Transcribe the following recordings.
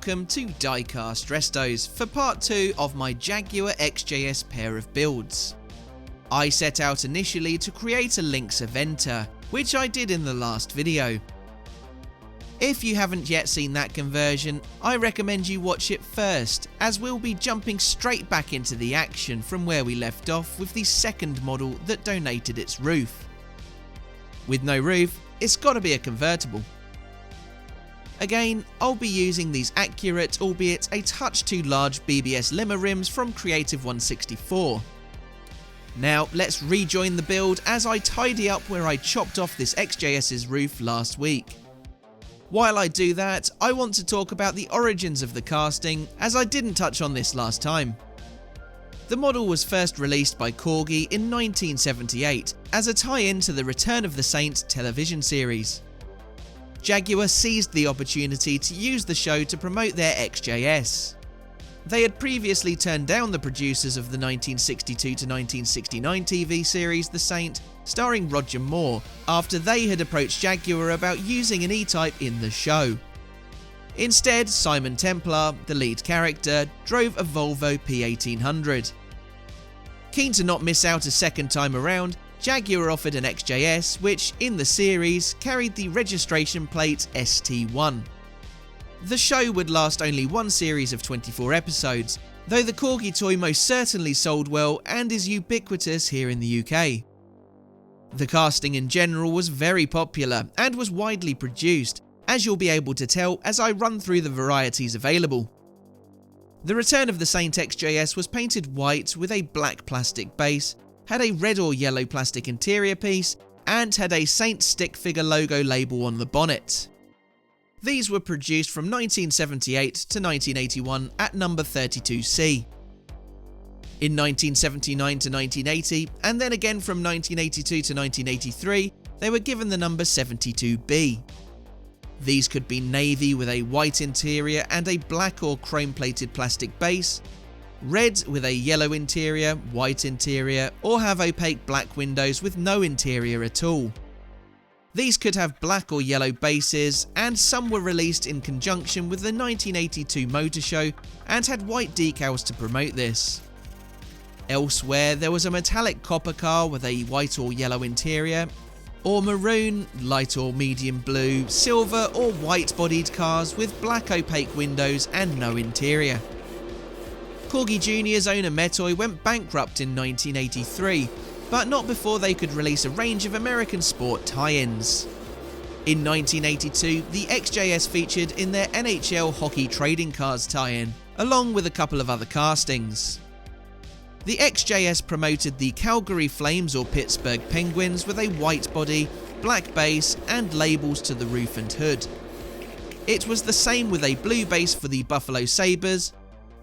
welcome to Diecast Restos for part 2 of my Jaguar XJ-S pair of builds. I set out initially to create a Lynx Eventer, which I did in the last video. If you haven't yet seen that conversion, I recommend you watch it first, as we'll be jumping straight back into the action from where we left off with the second model that donated its roof. With no roof, it's gotta be a convertible. Again, I'll be using these accurate, albeit a touch too large BBS Lima rims from Creative 164. Now let's rejoin the build as I tidy up where I chopped off this XJ-S's roof last week. While I do that, I want to talk about the origins of the casting, as I didn't touch on this last time. The model was first released by Corgi in 1978 as a tie-in to the Return of the Saint television series. Jaguar seized the opportunity to use the show to promote their XJ-S. They had previously turned down the producers of the 1962 to 1969 TV series The Saint, starring Roger Moore, after they had approached Jaguar about using an E-Type in the show. Instead, Simon Templar, the lead character, drove a Volvo P1800. Keen to not miss out a second time around, Jaguar offered an XJ-S which, in the series, carried the registration plate ST1. The show would last only one series of 24 episodes, though the Corgi toy most certainly sold well and is ubiquitous here in the UK. The casting in general was very popular and was widely produced, as you'll be able to tell as I run through the varieties available. The Return of the Saint XJ-S was painted white with a black plastic base, had a red or yellow plastic interior piece, and had a Saint stick figure logo label on the bonnet. These were produced from 1978 to 1981 at number 32C. In 1979 to 1980, and then again from 1982 to 1983, they were given the number 72B. These could be navy with a white interior and a black or chrome-plated plastic base, red with a yellow interior, white interior, or have opaque black windows with no interior at all. These could have black or yellow bases, and some were released in conjunction with the 1982 Motor Show and had white decals to promote this. Elsewhere, there was a metallic copper car with a white or yellow interior, or maroon, light or medium blue, silver or white bodied cars with black opaque windows and no interior. Corgi Juniors owner Metoy went bankrupt in 1983, but not before they could release a range of American sport tie-ins. In 1982, the XJ-S featured in their NHL Hockey Trading Cards tie-in, along with a couple of other castings. The XJ-S promoted the Calgary Flames or Pittsburgh Penguins with a white body, black base, and labels to the roof and hood. It was the same with a blue base for the Buffalo Sabres,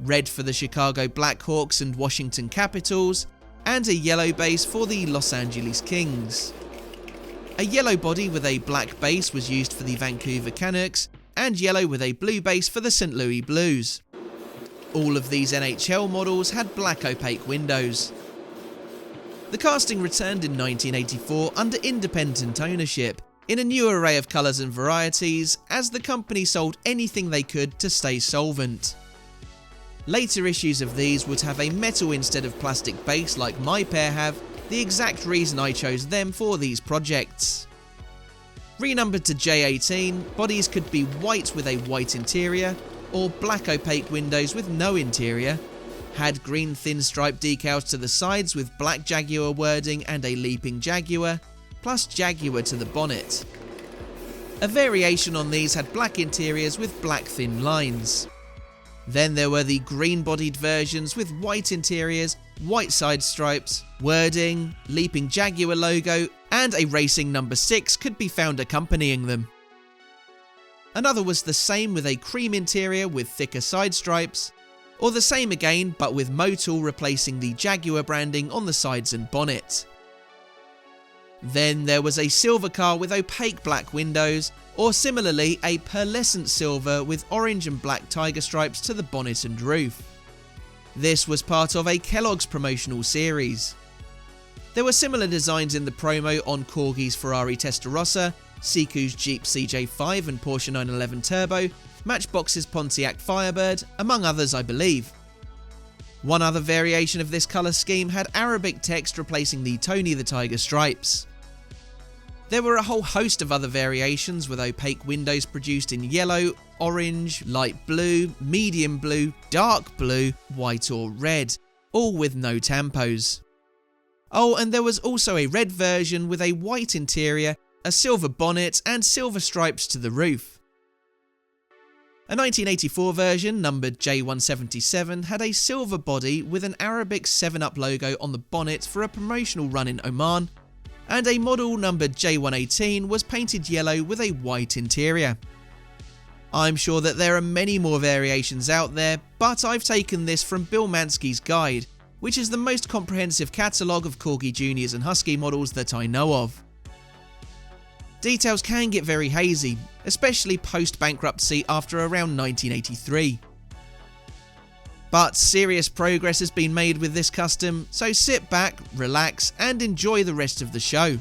red for the Chicago Blackhawks and Washington Capitals, and a yellow base for the Los Angeles Kings. A yellow body with a black base was used for the Vancouver Canucks, and yellow with a blue base for the St. Louis Blues. All of these NHL models had black opaque windows. The casting returned in 1984 under independent ownership, in a new array of colours and varieties, as the company sold anything they could to stay solvent. Later issues of these would have a metal instead of plastic base like my pair have, the exact reason I chose them for these projects. Renumbered to J18, bodies could be white with a white interior, or black opaque windows with no interior, had green thin stripe decals to the sides with black Jaguar wording and a leaping Jaguar, plus Jaguar to the bonnet. A variation on these had black interiors with black thin lines. Then there were the green-bodied versions with white interiors, white side stripes, wording, leaping Jaguar logo, and a racing number 6 could be found accompanying them. Another was the same with a cream interior with thicker side stripes, or the same again but with Motul replacing the Jaguar branding on the sides and bonnet. Then there was a silver car with opaque black windows, or similarly a pearlescent silver with orange and black tiger stripes to the bonnet and roof. This was part of a Kellogg's promotional series. There were similar designs in the promo on Corgi's Ferrari Testarossa, Siku's Jeep CJ5 and Porsche 911 Turbo, Matchbox's Pontiac Firebird, among others I believe. One other variation of this colour scheme had Arabic text replacing the Tony the Tiger stripes. There were a whole host of other variations with opaque windows produced in yellow, orange, light blue, medium blue, dark blue, white or red, all with no tampos. Oh, and there was also a red version with a white interior, a silver bonnet and silver stripes to the roof. A 1984 version, numbered J177, had a silver body with an Arabic 7up logo on the bonnet for a promotional run in Oman, and a model numbered J118 was painted yellow with a white interior. I'm sure that there are many more variations out there, but I've taken this from Bill Mansky's guide, which is the most comprehensive catalogue of Corgi Juniors and Husky models that I know of. Details can get very hazy, especially post-bankruptcy after around 1983. But serious progress has been made with this custom, so sit back, relax and enjoy the rest of the show.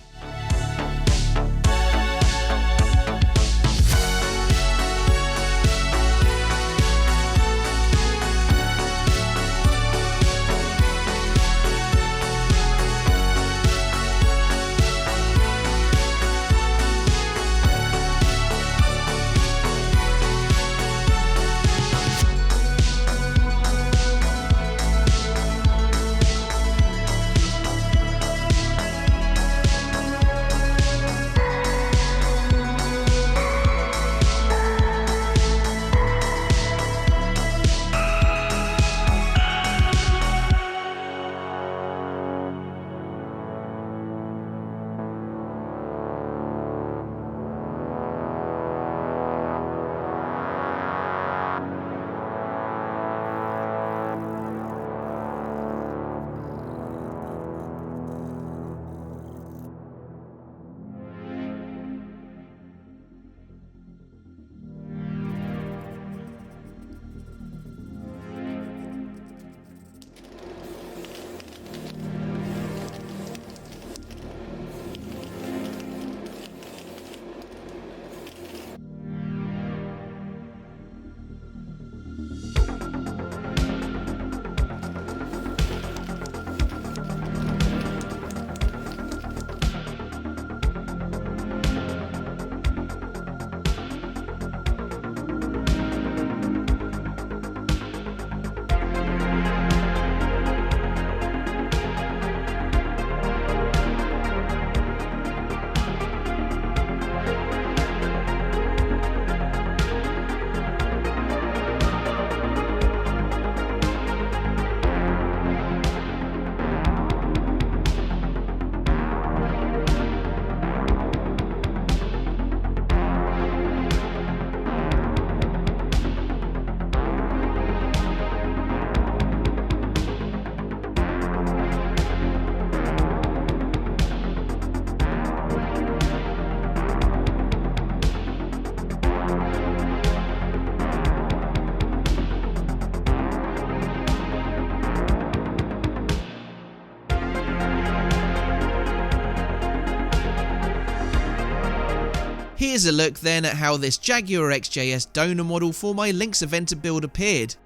Here's a look then at how this Jaguar XJ-S donor model for my Lynx Eventer build appeared.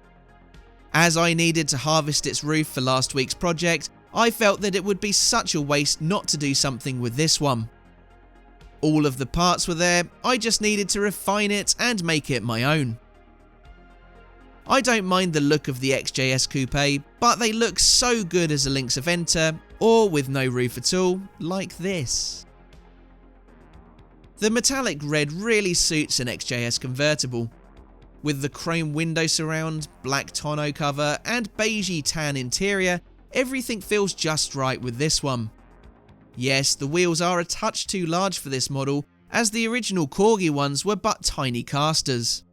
As I needed to harvest its roof for last week's project, I felt that it would be such a waste not to do something with this one. All of the parts were there, I just needed to refine it and make it my own. I don't mind the look of the XJ-S coupe, but they look so good as a Lynx Eventer, or with no roof at all, like this. The metallic red really suits an XJ-S convertible. With the chrome window surround, black tonneau cover and beigey tan interior, everything feels just right with this one. Yes, the wheels are a touch too large for this model, as the original Corgi ones were but tiny casters.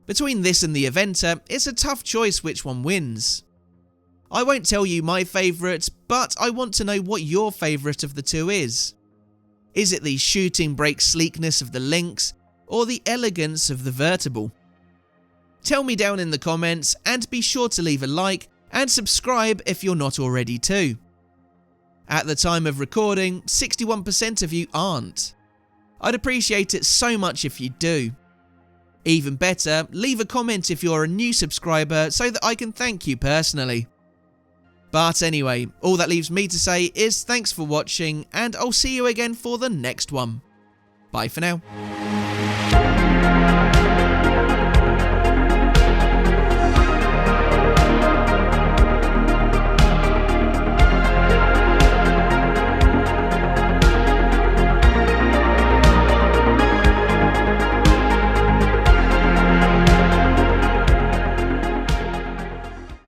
Between this and the Eventer, it's a tough choice which one wins. I won't tell you my favourite, but I want to know what your favourite of the two is. Is it the shooting brake sleekness of the Lynx, or the elegance of the Vertible? Tell me down in the comments, and be sure to leave a like and subscribe if you're not already too. At the time of recording, 61% of you aren't. I'd appreciate it so much if you do. Even better, leave a comment if you're a new subscriber so that I can thank you personally. But anyway, all that leaves me to say is thanks for watching, and I'll see you again for the next one. Bye for now.